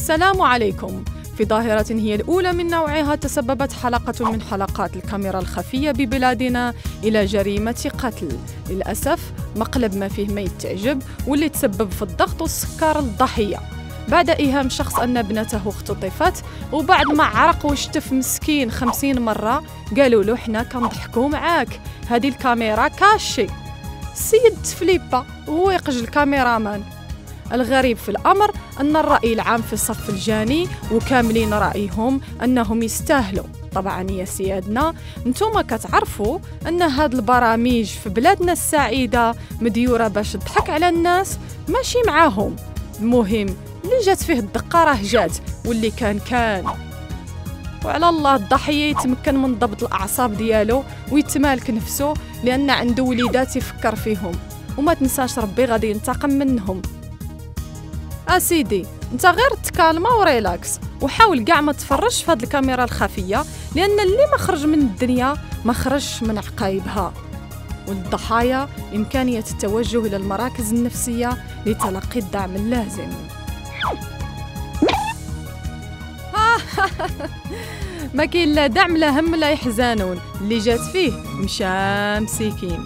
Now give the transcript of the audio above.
السلام عليكم. في ظاهرة هي الأولى من نوعها تسببت حلقة من حلقات الكاميرا الخفية ببلادنا إلى جريمة قتل. للأسف مقلب ما فيه ما يتعجب، واللي تسبب في الضغط والسكر للضحية بعد إيهام شخص أن ابنته اختطفت، وبعد ما عرق واشتف مسكين 50 مرة قالوا له حنا كنضحكوا معاك، هذه الكاميرا كاشي. السيد تفليبا وهو يقج الكاميرامان. الغريب في الأمر أن الرأي العام في صف الجاني وكاملين رأيهم أنهم يستاهلوا. طبعا يا سيادنا انتم كتعرفوا أن هاد البرامج في بلادنا السعيدة مديورة باش تضحك على الناس ماشي معاهم. المهم اللي جات فيه الدقة راه جات، واللي كان وعلى الله الضحية يتمكن من ضبط الأعصاب ديالو ويتمالك نفسه، لأن عنده وليدات يفكر فيهم، وما تنساش ربي غادي ينتقم منهم. سيدي انت غير تكالما وريلاكس، وحاول كاع ما تفرجش في هاد الكاميرا الخفية، لأن اللي ما خرج من الدنيا ما خرجش من عقايبها. والضحايا إمكانية التوجه إلى المراكز النفسية لتلقي الدعم اللازم. ما كاين لا دعم لا هم لا يحزنون، اللي جات فيه مشى مسكين.